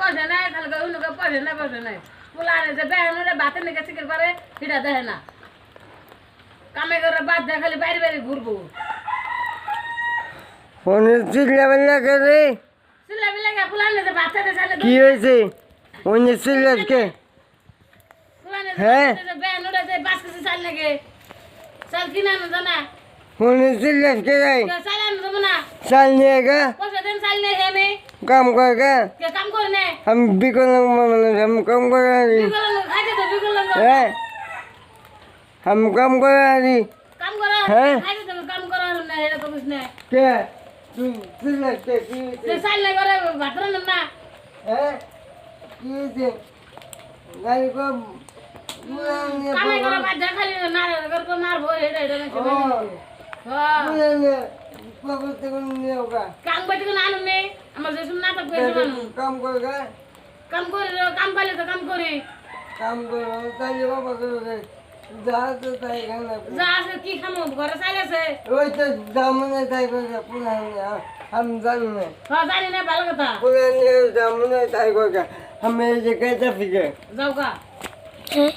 পয়সা নাই খালি উনুকে পয়সা নাই পোলানে যে বেহানুরে বাতে নিকে চিকের করে সেটা দেখে না কামে করে বাদ দেয় খালি বাইরে বাইরে ঘুরবো ফোনে চিল্লাবেল্লা করে সিলাবিলে গে পোলানে যে বাচ্চাদের সালে কি হয়েছে ফোনে চিল্লাসকে পোলানে হ্যাঁ? যে বেহানুরে যে বাস কিছু চাল লাগে চাল কিনা না জানা ফোনে চিল্লাসকে যাই চাল আনো যাবো না চাল নিয়ে গা পয়সা দেন চাল নেই হেমে কাম করে গা কে কাম করে নে हम विकलांग মানুষ हम काम করে আছি বিকলাঙ্গ খাইতে তো বিকলাঙ্গ হ্যাঁ हम काम করে আছি কাম করা হ্যাঁ? খাইতে তো কাম করা না এটা তো বুঝ না কে তুই চিল্লাসকে কি হয়েছে? সে চাল না করে ভাত রান্না না হ্যাঁ কি হয়েছে গাড়ি কম কামে করে বাদ দেয় খালি না করে তো মারবো এটা এটা না কাম বাটি কোনো আনুন নেই আমার যে শুন নাটক করে মানুষ কাম করে গা কাম করে কাম পাইলে তো কাম করি কাম করে তাই বাবা করে যা তো তাই খানা যা আছে কি খামো ঘরে চাইল আছে ওই তো জামনে তাই করে পুরানে हम জানি না হ্যাঁ জানি না ভালো কথা পুরানে জামনে তাই করে हम मेरे जगह जा फिर যাও গা হ্যাঁ